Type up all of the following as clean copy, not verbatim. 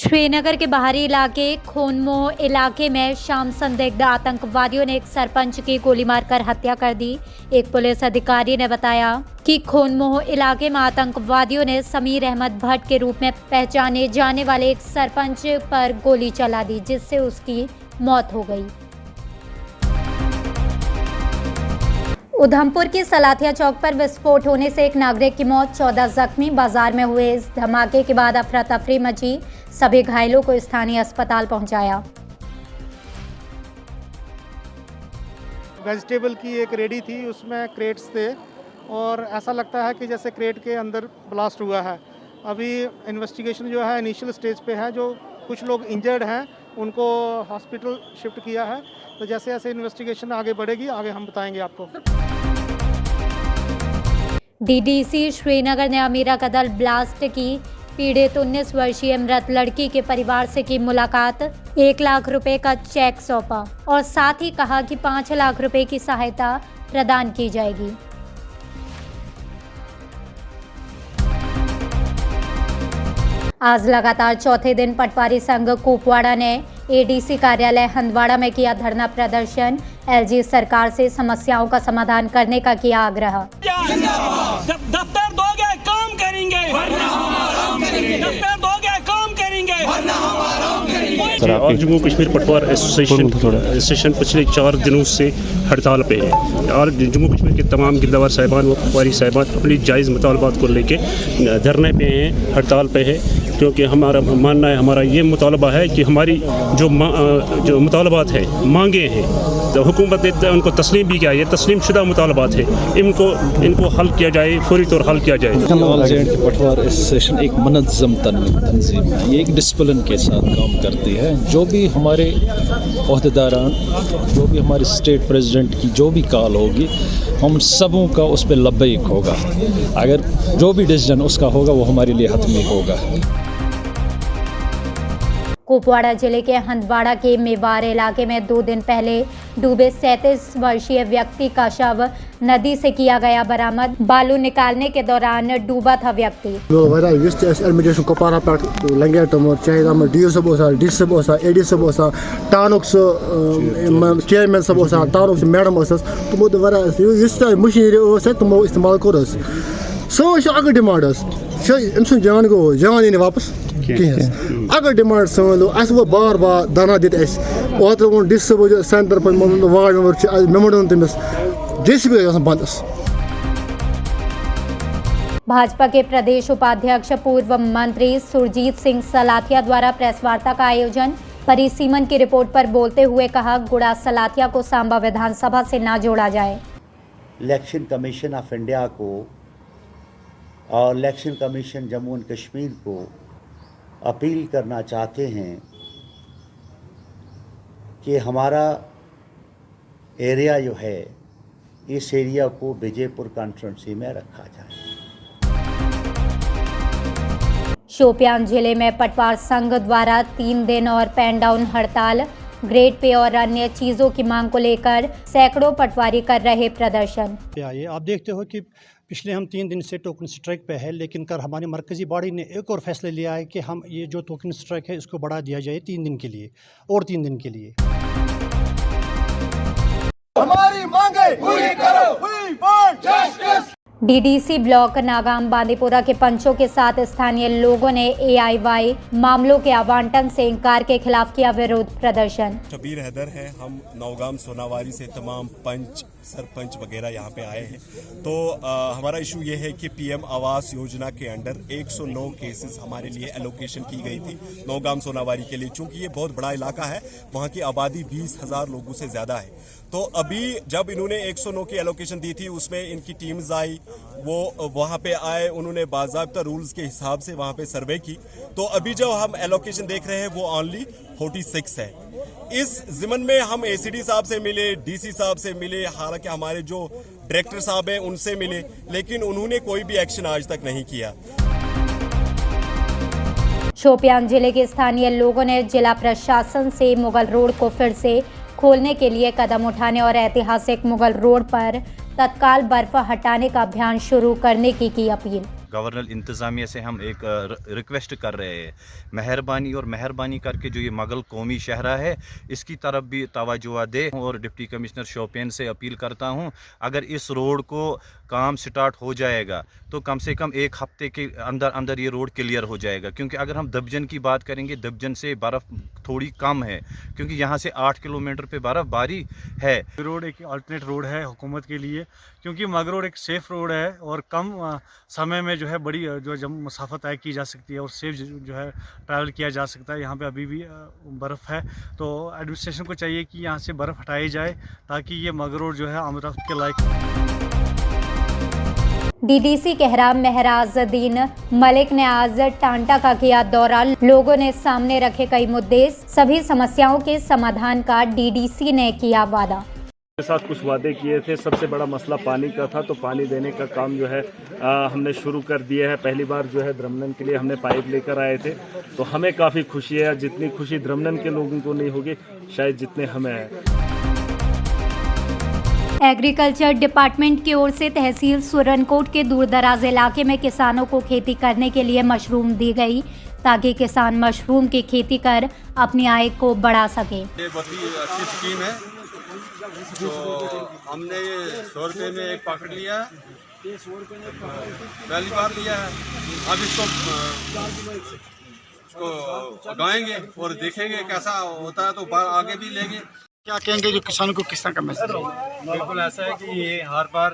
श्रीनगर के बाहरी इलाके खोनमोह इलाके में शाम संदिग्ध आतंकवादियों ने एक सरपंच की गोली मारकर हत्या कर दी। एक पुलिस अधिकारी ने बताया कि खोनमोह इलाके में आतंकवादियों ने समीर अहमद भट्ट के रूप में पहचाने जाने वाले एक सरपंच पर गोली चला दी, जिससे उसकी मौत हो गई। उधमपुर की सलाथिया चौक पर विस्फोट होने से एक नागरिक की मौत, 14 जख्मी। बाजार में हुए इस धमाके के बाद अफरा तफरी मची, सभी घायलों को स्थानीय अस्पताल पहुंचाया। वेजिटेबल की एक रेडी थी, उसमें क्रेट्स थे और ऐसा लगता है कि जैसे क्रेट के अंदर ब्लास्ट हुआ है। अभी इन्वेस्टिगेशन जो है इनिशियल स्टेज पे है। जो कुछ लोग इंजर्ड हैं उनको हॉस्पिटल शिफ्ट किया है। तो जैसे जैसे इन्वेस्टिगेशन आगे बढ़ेगी आगे हम बताएंगे आपको। डीडीसी श्रीनगर ने अमीरा कदल ब्लास्ट की पीड़ित 19 वर्षीय मृत लड़की के परिवार से की मुलाकात, 1 लाख रुपए का चेक सौंपा और साथ ही कहा कि 5 लाख रुपए की सहायता प्रदान की जाएगी। आज लगातार चौथे दिन पटवारी संघ कुपवाड़ा ने एडीसी कार्यालय हंदवाड़ा में किया धरना प्रदर्शन। एलजी सरकार से समस्याओं का समाधान करने का किया आग्रह। दफ्तर दोगे काम करेंगे, दफ्तर दोगे काम करेंगे। और जम्मू कश्मीर पटवार एसोसिएशन पिछले 4 दिनों से हड़ताल पे है और जम्मू कश्मीर के तमाम गिरदावर साहिबान व पटवारी साहिबान अपनी जायज़ मुतालबात को लेके धरने पे हैं, हड़ताल पे है। क्योंकि हमारा मानना है, हमारा ये मुतालबा है कि हमारी जो मुतालबात है, मांगे हैं, तो हुकूमत देता है उनको तस्लीम भी किया, ये तस्लीम शुदा मुतालबात है, इनको हल किया जाए, फौरी तौर हल किया जाए। पटवार एसोसिएशन एक मुनज़्ज़म तंजीम है, ये एक डिसिप्लिन के साथ काम करती है। जो भी हमारे ओहदेदारान, जो भी हमारे स्टेट प्रेसिडेंट की जो भी कॉल होगी, हम सबों का उस पर लब्बैक होगा। अगर जो भी डिसीजन उसका होगा वो हमारे लिए हतमी होगा। कुपवाड़ा जिले के हंदवाड़ा के मेवार इलाके में 2 दिन पहले डूबे 37 वर्षीय व्यक्ति का शव नदी से किया गया बरामद। बालू निकालने के दौरान डूबा था व्यक्ति। जान गो जान इन वापस अगर डिमांड सान लो अस वो बार बार दाना दित ओत डिस सेंटर पर वार्ड मेंबर मेमोडन तमिस जेसीबी बंद। भाजपा के प्रदेश उपाध्यक्ष पूर्व मंत्री सुरजीत सिंह सलाथिया द्वारा प्रेस वार्ता का आयोजन। परिसीमन की रिपोर्ट पर बोलते हुए कहा, गुड़ा सलाथिया को सांबा विधानसभा से ना जोड़ा जाए। इलेक्शन कमीशन ऑफ इंडिया को और election commission Jammu and Kashmir को अपील करना चाहते हैं कि हमारा एरिया जो है, इस एरिया को विजयपुर कॉन्स्टिट्यूंसी में रखा जाए। शोपियान जिले में पटवार संघ द्वारा 3 दिन और पेन डाउन हड़ताल। ग्रेड पे और अन्य चीजों की मांग को लेकर सैकड़ों पटवारी कर रहे प्रदर्शन। आप देखते हो कि पिछले हम 3 दिन से टोकन स्ट्राइक पे है, लेकिन कल हमारी मरकजी बॉडी ने एक और फैसला लिया है कि हम ये जो टोकन स्ट्राइक है इसको बढ़ा दिया जाए 3 दिन के लिए और 3 दिन के लिए। हमारी मांगे पूरी करो, we want justice। DDC block Nagam Bandipora के पंचों के साथ स्थानीय लोगों ने एआईवाई मामलों के आवंटन से इंकार के खिलाफ किया विरोध प्रदर्शन। शबीर हैदर है, हम नौगाम सोनावारी से तमाम पंच सरपंच वगैरह यहाँ पे आए हैं। तो हमारा इशू ये है कि पीएम आवास योजना के अंडर 109 केसेस हमारे लिए एलोकेशन की गई थी नौगाम सोनावारी के लिए। चूंकि ये बहुत बड़ा इलाका है, वहाँ की आबादी 20,000 लोगों से ज़्यादा है। तो अभी जब इन्होंने 109 की एलोकेशन दी थी, उसमें इनकी टीम्स आई, वो वहाँ पे आए, उन्होंने बाज़ाब्ता रूल्स के हिसाब से वहाँ पे सर्वे की। तो अभी जो हम एलोकेशन देख रहे हैं वो ओनली 46 है। इस ज़िमन में हम एसीडी साहब से मिले, डीसी साहब से मिले, हालांकि हमारे जो डायरेक्टर साहब हैं उनसे मिले, लेकिन उन्होंने कोई भी एक्शन आज तक नहीं किया। शोपियान जिले के स्थानीय लोगों ने जिला प्रशासन से मुगल रोड को फिर से खोलने के लिए कदम उठाने और ऐतिहासिक मुगल रोड पर तत्काल बर्फ हटाने का अभियान शुरू करने की अपील। गवर्नर इंतज़ामिया से हम एक रिक्वेस्ट कर रहे हैं, मेहरबानी करके जो ये मगल कौमी शहरा है इसकी तरफ भी तवज्जो दे। और डिप्टी कमिश्नर शोपियान से अपील करता हूँ, अगर इस रोड को काम स्टार्ट हो जाएगा तो कम से कम एक हफ्ते के अंदर ये रोड क्लियर हो जाएगा। क्योंकि अगर हम दबजन की बात करेंगे, दबजन से बर्फ़ थोड़ी कम है क्योंकि यहाँ से 8 किलोमीटर पे बर्फ़बारी है। रोड एक अल्टरनेट रोड है हुकूमत के लिए, क्योंकि मग रोड एक सेफ़ रोड है और कम समय में जो है बड़ी जो मसाफत तय की जा सकती है और सेफ जो है ट्रैवल किया जा सकता है। यहाँ पे अभी भी बर्फ़ है, तो एडमिनिस्ट्रेशन को चाहिए कि यहाँ से बर्फ़ हटाई जाए ताकि ये मग रोड जो है आमद के लायक। डीडीसी कहरा महराजुद्दीन मलिक ने आज टांटा का किया दौरा। लोगों ने सामने रखे कई मुद्दे, सभी समस्याओं के समाधान का डीडीसी ने किया वादा। के साथ कुछ वादे किए थे। सबसे बड़ा मसला पानी का था, तो पानी देने का काम जो है हमने शुरू कर दिया है। पहली बार जो है द्रमनन के लिए हमने पाइप लेकर आए थे, तो हमें काफ़ी खुशी है। जितनी खुशी द्रमनन के लोगों को नहीं होगी शायद जितने हमें है। एग्रीकल्चर डिपार्टमेंट की ओर से तहसील सुरनकोट के दूरदराज इलाके में किसानों को खेती करने के लिए मशरूम दी गई ताकि किसान मशरूम की खेती कर अपनी आय को बढ़ा सके। ये बहुत ही अच्छी स्कीम है, तो हमने 100 रुपये में एक पॉकेट लिया है, पहली बार लिया है। अब इसको उगाएंगे और देखेंगे कैसा होता है, तो आगे भी लेंगे। क्या कहेंगे जो किसानों को किस तरह का मैसेज? बिल्कुल ऐसा है कि ये हर बार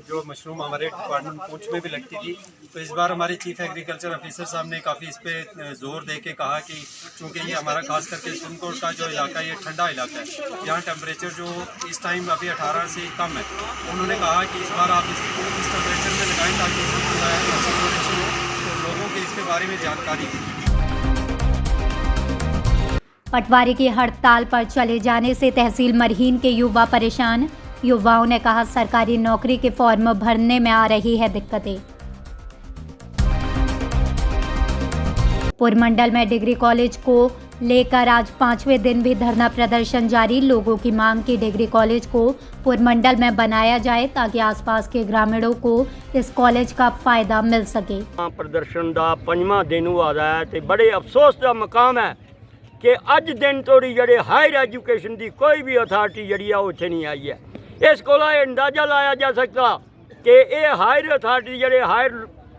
जो मशरूम हमारे डिपार्टमेंट पूंछ में भी लगती थी, तो इस बार हमारे चीफ एग्रीकल्चर ऑफिसर साहब ने काफ़ी इस पे जोर दे के कहा कि चूँकि ये हमारा खास करके सुरनकोट का जो इलाका है ये ठंडा इलाका है, यहाँ टेम्परेचर जो इस टाइम अभी 18 से कम है। उन्होंने कहा कि इस बार आप इस टेम्परेचर में लगाएं ताकि तो लोगों को इसके बारे में जानकारी दी। पटवारी की हड़ताल पर चले जाने से तहसील मरहीन के युवा परेशान। युवाओं ने कहा सरकारी नौकरी के फॉर्म भरने में आ रही है दिक्कतें। पुरमंडल में डिग्री कॉलेज को लेकर आज 5वें दिन भी धरना प्रदर्शन जारी। लोगों की मांग की डिग्री कॉलेज को पुरमंडल में बनाया जाए ताकि आसपास के ग्रामीणों को इस कॉलेज का फायदा मिल सके। प्रदर्शन का 5वां दिन हुआ है तो बड़े अफसोस का मकाम है कि अज दिन तोड़ी जड़े हायर एजुकेशन की कोई भी अथॉरिटी जड़ी है उत्थे नहीं आई है। इस को अंदाजा लाया जा सकता कि ये हायर अथॉरिटी जड़े हायर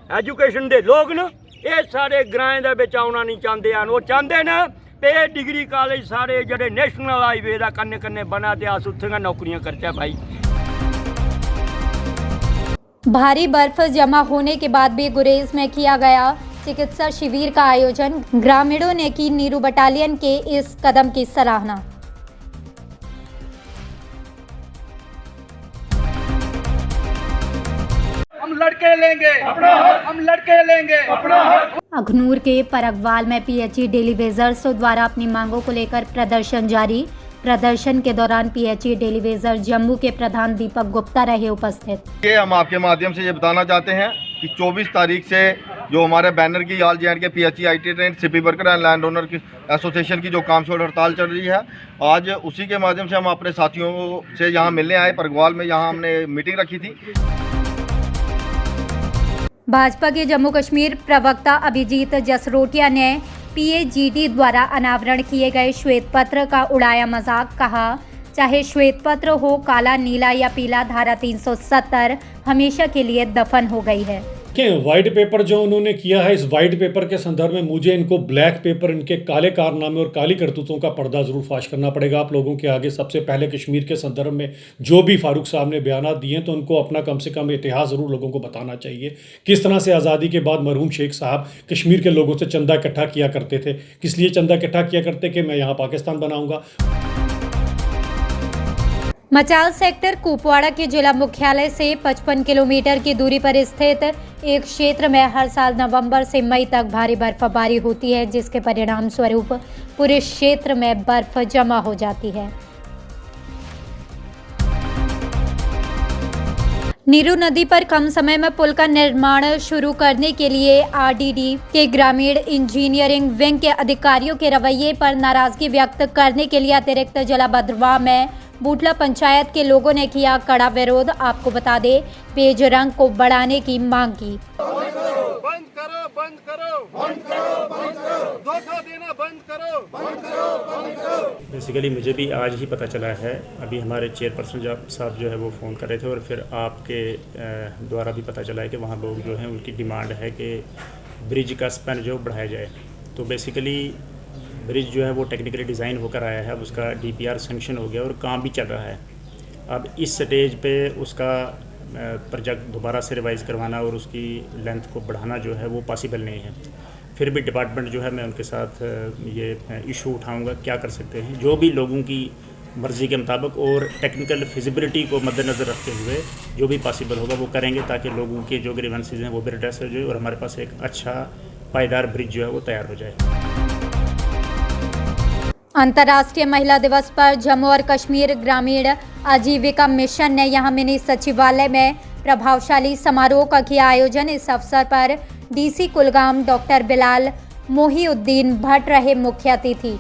एजुकेशन के लोग न ये सारे ग्राएं दे विच आउणा नहीं चाहते हैं। वो चाहते न पे डिग्री कॉलेज सारे जड़े नेशनल हाईवे का कन्ने कन्ने बना ते अस उत्थे नौकरियां करते भाई। भारी बर्फ जमा होने के बाद भी गुरेज में किया गया चिकित्सा शिविर का आयोजन। ग्रामीणों ने की नीरू बटालियन के इस कदम की सराहना। हम लड़के लेंगे अपना हक, हम लड़के लेंगे अपना हक। अखनूर के परगवाल में पीएचई डेली वेजर्स द्वारा अपनी मांगों को लेकर प्रदर्शन जारी। प्रदर्शन के दौरान पीएचई डेली वेजर जम्मू के प्रधान दीपक गुप्ता रहे उपस्थित। हम आपके माध्यम से ये बताना चाहते हैं कि 24 तारीख से जो हमारे बैनर की ऑल जे एंड के PHE IT train CP worker and land owner की एसोसिएशन की जो कामचोर हड़ताल चल रही है, आज उसी के माध्यम से हम अपने साथियों से यहाँ मिलने आए। परगवाल में यहाँ हमने मीटिंग रखी थी। भाजपा के जम्मू कश्मीर प्रवक्ता अभिजीत जसरोटिया ने पीएजीडी द्वारा अनावरण किए गए श्वेत पत्र का उड़ाया मजाक। कहा चाहे श्वेत पत्र हो काला, नीला या पीला, धारा 370 हमेशा के लिए दफन हो गई है। व्हाइट पेपर जो उन्होंने किया है, इस व्हाइट पेपर के संदर्भ में मुझे इनको ब्लैक पेपर, इनके काले कारनामे और काली करतूतों का पर्दा जरूर फाश करना पड़ेगा आप लोगों के आगे। सबसे पहले कश्मीर के संदर्भ में जो भी फारूक साहब ने बयान दिए तो उनको अपना कम से कम इतिहास जरूर लोगों को बताना चाहिए। किस तरह से आज़ादी के बाद मरहूम शेख साहब कश्मीर के लोगों से चंदा इकट्ठा किया करते थे, किस लिए चंदा इकट्ठा किया करते कि मैं यहाँ पाकिस्तान बनाऊँगा। मचाल सेक्टर कुपवाड़ा के जिला मुख्यालय से 55 किलोमीटर की दूरी पर स्थित एक क्षेत्र में हर साल नवंबर से मई तक भारी बर्फबारी होती है, जिसके परिणाम स्वरूप पूरे क्षेत्र में बर्फ जमा हो जाती है। नीरू नदी पर कम समय में पुल का निर्माण शुरू करने के लिए आरडीडी के ग्रामीण इंजीनियरिंग विंग के अधिकारियों के रवैये पर नाराजगी व्यक्त करने के लिए अतिरिक्त जिला भद्रवाह में बूटला पंचायत के लोगों ने किया कड़ा विरोध। आपको बता दें, पेज रंग को बढ़ाने की मांग की। बेसिकली मुझे भी आज ही पता चला है, अभी हमारे चेयरपर्सन साहब जो है वो फ़ोन कर रहे थे और फिर आपके द्वारा भी पता चला है कि वहाँ लोग जो हैं उनकी डिमांड है कि ब्रिज का स्पैन जो बढ़ाया जाए। तो बेसिकली ब्रिज जो है वो टेक्निकली डिज़ाइन होकर आया है, अब उसका DPR सेंक्शन हो गया और काम भी चल रहा है। अब इस स्टेज पे उसका प्रोजेक्ट दोबारा से रिवाइज़ करवाना और उसकी लेंथ को बढ़ाना जो है वो पॉसिबल नहीं है। फिर भी डिपार्टमेंट जो है मैं उनके साथ ये इशू उठाऊंगा, क्या कर सकते हैं, जो भी लोगों की मर्ज़ी के मुताबिक और टेक्निकल फिजिबिलिटी को मद्देनज़र रखते हुए जो भी पॉसिबल होगा वो करेंगे, ताकि लोगों के जो ग्रीवेंसेस हैं वो भी रिड्रेस हो जाए और हमारे पास एक अच्छा पायदार ब्रिज जो है वो तैयार हो जाए। अंतर्राष्ट्रीय महिला दिवस पर जम्मू और कश्मीर ग्रामीण आजीविका मिशन ने यहां मिनी सचिवालय में प्रभावशाली समारोह का किया आयोजन। इस अवसर पर DC कुलगाम डॉक्टर बिलाल मोहिउद्दीन भट्ट रहे मुख्य अतिथि।